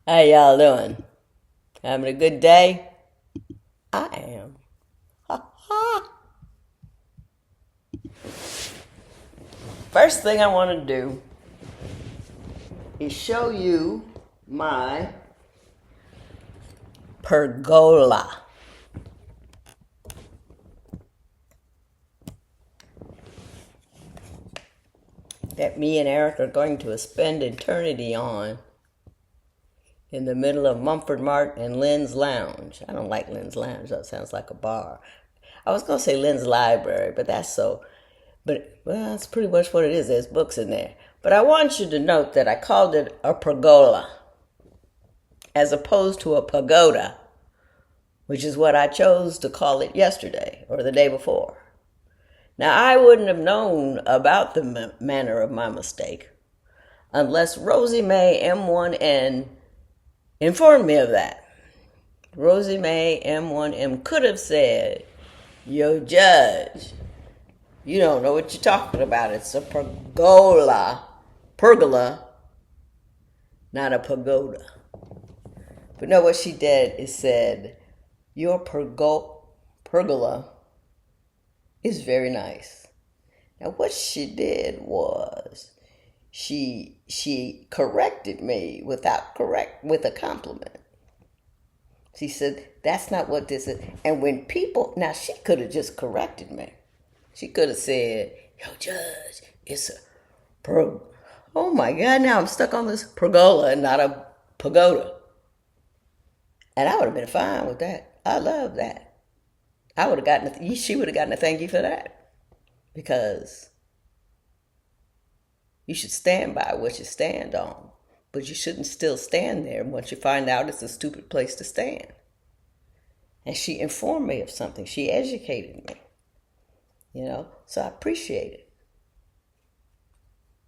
How y'all doing? Having a good day? I am. Ha ha. First thing I want to do is show you my pergola that me and Eric are going to spend eternity on in the middle of Mumford Mart and Lynn's Lounge. I don't like Lynn's Lounge. That sounds like a bar. I was going to say Lynn's Library, but that's so. But, well, that's pretty much what it is. There's books in there. But I want you to note that I called it a pergola as opposed to a pagoda, which is what I chose to call it yesterday or the day before. Now, I wouldn't have known about the manner of my mistake unless Rosie Mae M1N informed me of that. Rosie Mae M1M could have said, "Yo, Judge, you don't know what you're talking about. It's a pergola, not a pagoda." But no, what she did is said, "Your pergola is very nice." Now, what she did was she corrected me with a compliment. She said, "That's not what this is." And when people, now she could have just corrected me. She could have said, "Yo, Judge, it's a oh my God, now I'm stuck on this pergola and not a pagoda." And I would have been fine with that. I love that. She would have gotten a thank you for that. Because you should stand by what you stand on. But you shouldn't still stand there once you find out it's a stupid place to stand. And she informed me of something. She educated me. So I appreciate it.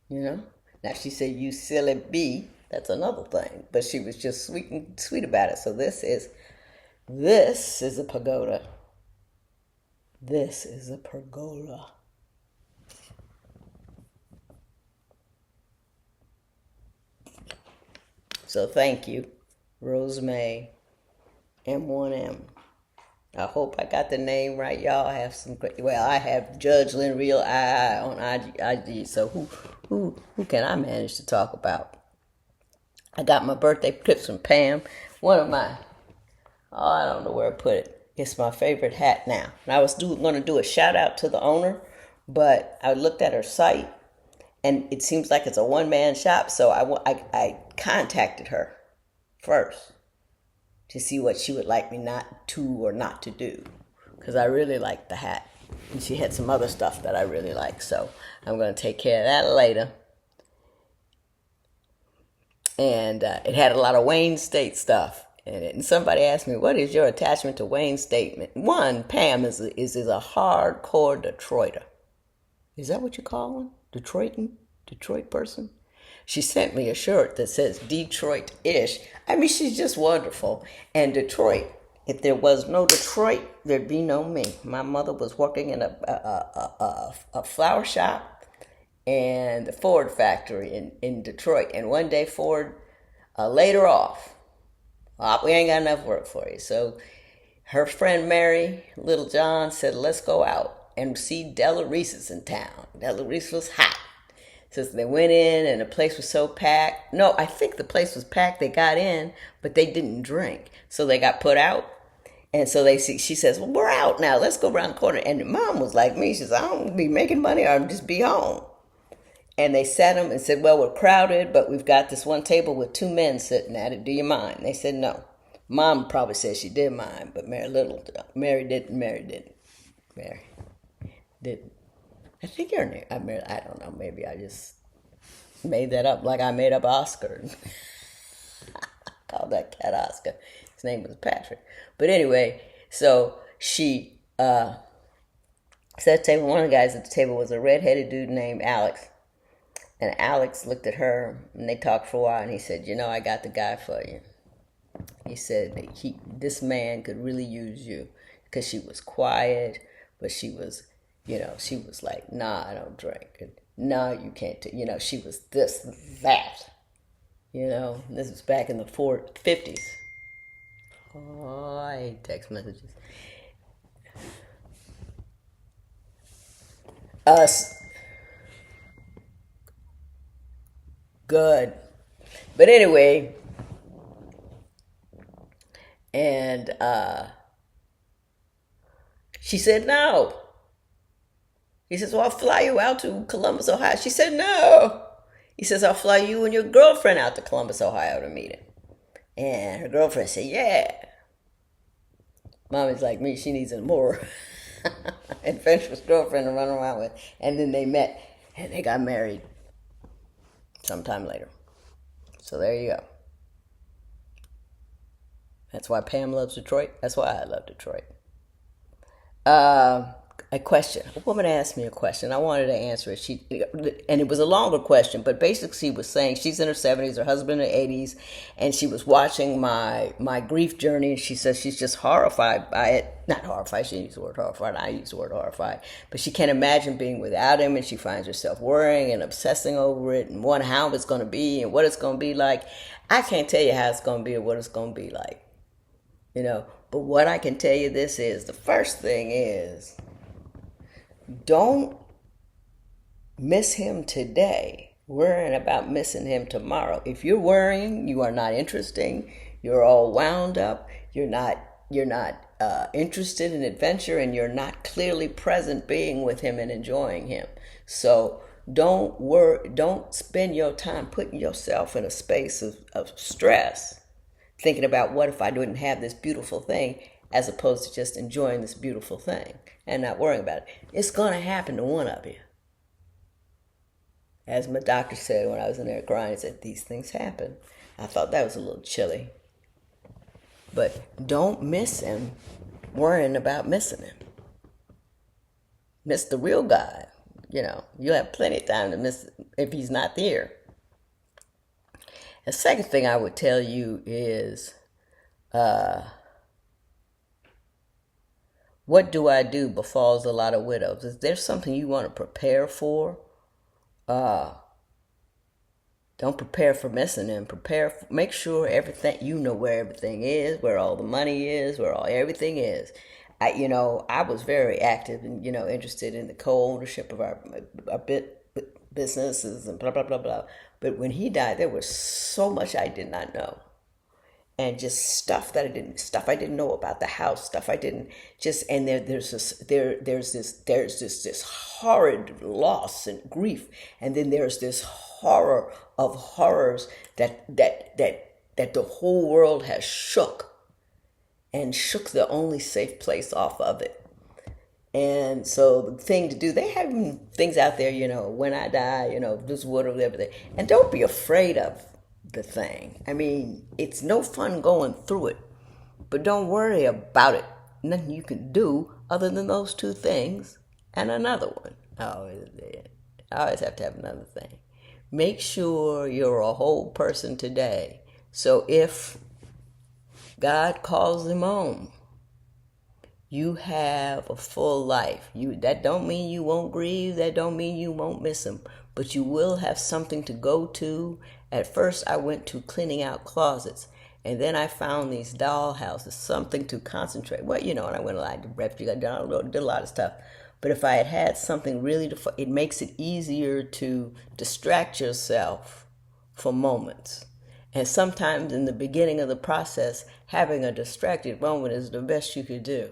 Now she said, "You silly bee." That's another thing. But she was just sweet about it. So this is a pagoda. This is a pergola. So thank you, Rosemary M1M. I hope I got the name right. Y'all have some great. Well, I have Judge Lynn Real I on IG. So who can I manage to talk about? I got my birthday tips from Pam. One of my, I don't know where I put it. It's my favorite hat now. And I was going to do a shout out to the owner, but I looked at her site, and it seems like it's a one-man shop. So I contacted her first to see what she would like me not to do, because I really like the hat, and she had some other stuff that I really like. So I'm going to take care of that later. And it had a lot of Wayne State stuff in it. And somebody asked me, "What is your attachment to Wayne State?" One, Pam is a hardcore Detroiter. Is that what you call one? Detroit person? She sent me a shirt that says Detroit-ish. I mean, she's just wonderful. And Detroit, if there was no Detroit, there'd be no me. My mother was working in a flower shop and the Ford factory in Detroit. And one day Ford laid her off. We ain't got enough work for you. So her friend Mary, Little John, said, "Let's go out and see Della Reese's in town." Della Reese was hot. So they went in, and the place was so packed. No, I think the place was packed. They got in, but they didn't drink. So they got put out. And so she says, "Well, we're out now. Let's go around the corner." And the mom was like me. She says, "I don't be making money, or I'll just be home." And they sat them and said, "Well, we're crowded, but we've got this one table with two men sitting at it. Do you mind?" They said no. Mom probably said she did mind, but Mary didn't. Mary didn't. I think her name, I don't know, maybe I just made that up like I made up Oscar. Called that cat Oscar. His name was Patrick. But anyway, so she sat at the table. One of the guys at the table was a redheaded dude named Alex. And Alex looked at her, and they talked for a while, and he said, "I got the guy for you." He said this man could really use you, because she was quiet, but she was, she was like, "Nah, I don't drink." And, "No, you can't." She was this, that. This was back in the 50s. Oh, I hate text messages. Us, good. But anyway, and she said no. He says, well, I'll fly you out to Columbus, Ohio. She said no. He says, I'll fly you and your girlfriend out to Columbus, Ohio to meet him. And her girlfriend said, yeah. Mommy's like me, she needs a more adventurous girlfriend to run around with. And then they met and they got married sometime later. So there you go. That's why Pam loves Detroit. That's why I love Detroit. A question. A woman asked me a question. I wanted to answer it. And it was a longer question, but basically she was saying she's in her 70s, her husband in her 80s, and she was watching my grief journey. And she says she's just horrified by it. Not horrified. She used the word horrified. I use the word horrified. But she can't imagine being without him, and she finds herself worrying and obsessing over it and wondering how it's going to be and what it's going to be like. I can't tell you how it's going to be or what it's going to be like. But what I can tell you this is, the first thing is, don't miss him today, worrying about missing him tomorrow. If you're worrying, you are not interesting, you're all wound up, you're not interested in adventure, and you're not clearly present being with him and enjoying him. So don't spend your time putting yourself in a space of stress, thinking about what if I didn't have this beautiful thing, as opposed to just enjoying this beautiful thing and not worrying about it. It's going to happen to one of you. As my doctor said when I was in there crying, he said, these things happen. I thought that was a little chilly. But don't miss him worrying about missing him. Miss the real guy. You'll have plenty of time to miss if he's not there. The second thing I would tell you is, what do I do befalls a lot of widows? Is there something you want to prepare for? Don't prepare for missing them. Make sure everything, where everything is, where all the money is, where everything is. I was very active and, interested in the co-ownership of our businesses and blah, blah, blah, blah. But when he died, there was so much I did not know. And just stuff I didn't know about the house, stuff I didn't and there's this horrid loss and grief, and then there's this horror of horrors that the whole world has shook the only safe place off of it. And so the thing to do, they have things out there, when I die, this wood or everything, and don't be afraid of the thing. I mean, it's no fun going through it, but don't worry about it. Nothing you can do other than those two things and another one. I always have to have another thing. Make sure you're a whole person today. So if God calls him home, you have a full life. That don't mean you won't grieve. That don't mean you won't miss him. But you will have something to go to. At first, I went to cleaning out closets. And then I found these doll houses, something to concentrate. Well, and I went a lot to refuge. I did a lot of stuff. But if I had something really it makes it easier to distract yourself for moments. And sometimes in the beginning of the process, having a distracted moment is the best you could do.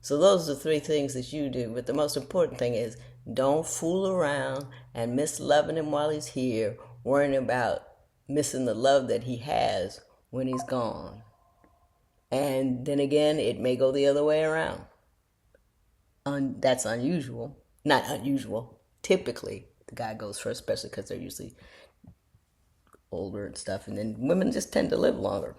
So those are the three things that you do. But the most important thing is, don't fool around and miss loving him while he's here, worrying about missing the love that he has when he's gone. And then again, it may go the other way around. That's unusual. Not unusual. Typically, the guy goes first, especially because they're usually older and stuff. And then women just tend to live longer.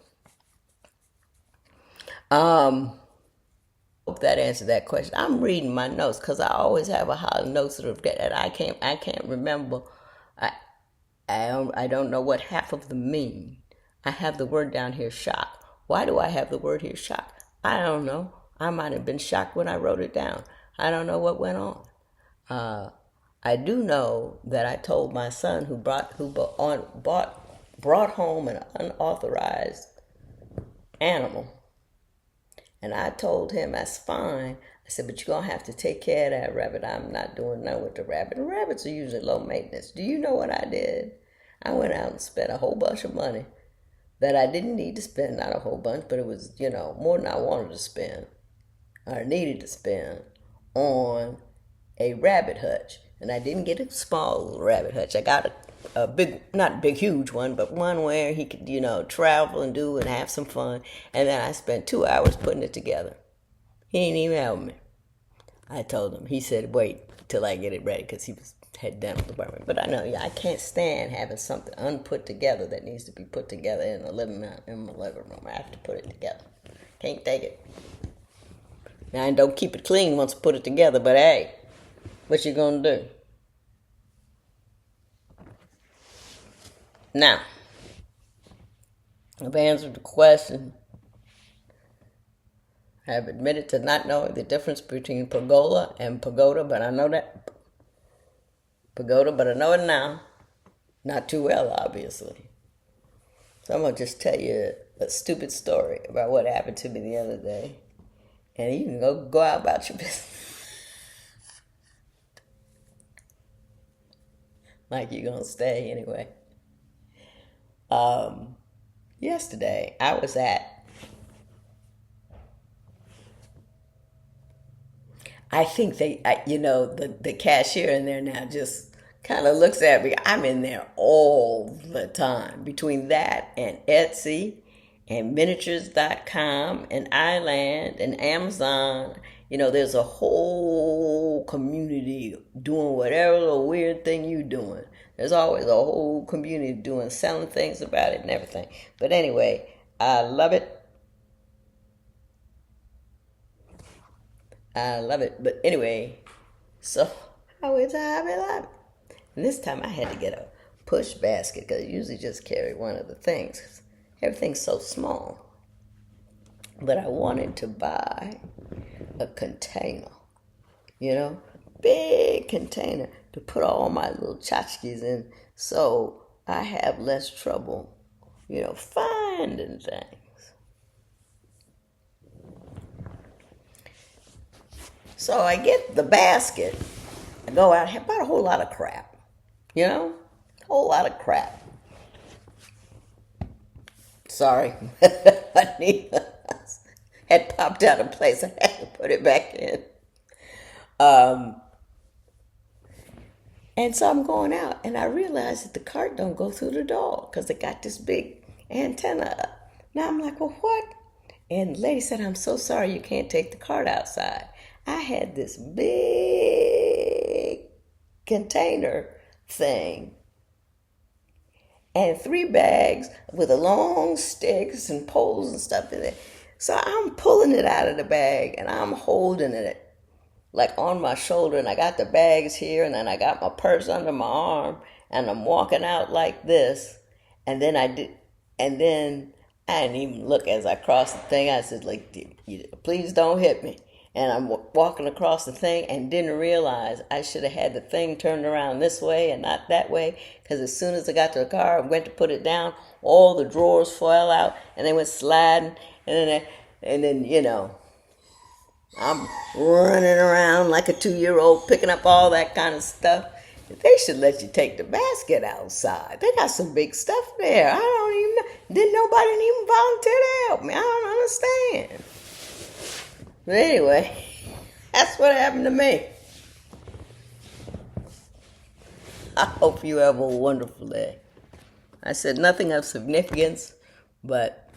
Hope that answered that question. I'm reading my notes because I always have a lot of notes that I can't remember. I don't know what half of them mean. I have the word down here, shock. Why do I have the word here, shock? I don't know. I might have been shocked when I wrote it down. I don't know what went on. I do know that I told my son who bought brought home an unauthorized animal. And I told him, that's fine. I said, but you're going to have to take care of that rabbit. I'm not doing nothing with the rabbit. The rabbits are usually low maintenance. Do you know what I did? I went out and spent a whole bunch of money that I didn't need to spend. Not a whole bunch, but it was, more than I wanted to spend or needed to spend on a rabbit hutch. And I didn't get a small rabbit hutch. I got a big, not big, huge one, but one where he could, travel and do and have some fun. And then I spent 2 hours putting it together. He didn't even help me. I told him. He said, wait till I get it ready, because he had dental department. But I know, I can't stand having something unput together that needs to be put together in my living room. I have to put it together. Can't take it. Now, I don't keep it clean once I put it together, but hey, what you gonna do? Now, I've answered the question. I have admitted to not knowing the difference between pergola and pagoda, but I know that. Pagoda, but I know it now. Not too well, obviously. So I'm going to just tell you a stupid story about what happened to me the other day. And you can go out about your business. Like you're going to stay anyway. Yesterday, I was at, I think the cashier in there now just kind of looks at me. I'm in there all the time. Between that and Etsy and miniatures.com and iLand and Amazon, there's a whole community doing whatever little weird thing you're doing. There's always a whole community selling things about it and everything. But anyway, I love it. I love it. But anyway, so I went to Hobby Lobby. And this time I had to get a push basket, because I usually just carry one of the things, 'cause everything's so small. But I wanted to buy a container, big container to put all my little tchotchkes in, so I have less trouble, finding things. So I get the basket. I go out, I bought a whole lot of crap, a whole lot of crap. Sorry, Anita had popped out of place. I had to put it back in. And so I'm going out, and I realized that the cart don't go through the door, because it got this big antenna up. Now I'm like, well, what? And the lady said, I'm so sorry, you can't take the cart outside. I had this big container thing and 3 bags with the long sticks and poles and stuff in it. So I'm pulling it out of the bag, and I'm holding it like on my shoulder, and I got the bags here, and then I got my purse under my arm, and I'm walking out like this. And then I didn't even look as I crossed the thing. I said, please don't hit me. And I'm walking across the thing and didn't realize I should have had the thing turned around this way and not that way, because as soon as I got to the car and went to put it down, all the drawers fell out and they went sliding, and then I'm running around like a 2-year-old picking up all that kind of stuff. They should let you take the basket outside. They got some big stuff there. I don't even know. Didn't nobody even volunteer to help me. I don't understand. But anyway, that's what happened to me. I hope you have a wonderful day. I said nothing of significance, but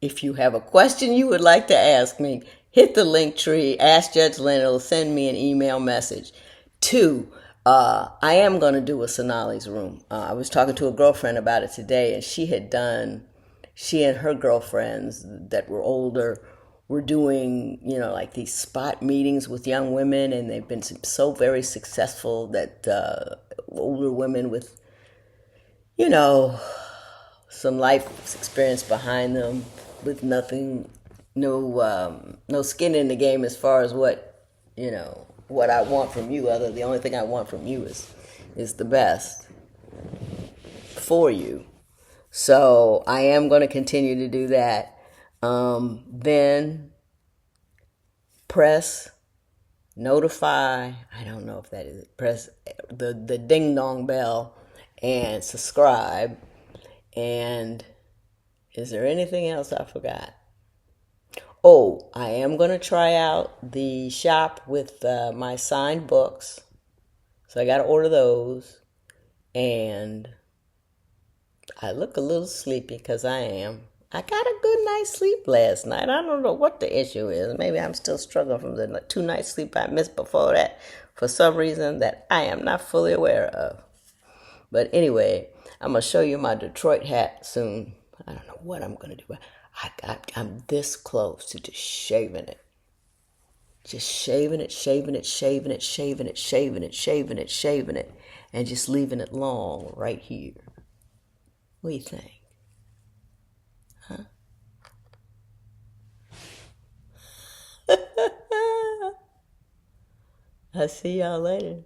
if you have a question you would like to ask me, hit the link tree, ask Judge Lynn, it'll send me an email message. 2, I am going to do a Sonali's room. I was talking to a girlfriend about it today, and she and her girlfriends that were older were doing, like these spot meetings with young women, and they've been so very successful that older women with, some life experience behind them, with nothing, no skin in the game as far as what I want from you. The only thing I want from you is the best. for you. So I am going to continue to do that. Then press notify. I don't know if that is it. Press the ding dong bell and subscribe. And is there anything else I forgot? Oh, I am going to try out the shop with my signed books. So I got to order those. And I look a little sleepy because I am. I got a good night's sleep last night. I don't know what the issue is. Maybe I'm still struggling from the 2 nights sleep I missed before that for some reason that I am not fully aware of. But anyway, I'm going to show you my Detroit hat soon. I don't know what I'm going to do. I'm this close to just shaving it. Just shaving it, and just leaving it long right here. What do you think? Huh? I'll see y'all later.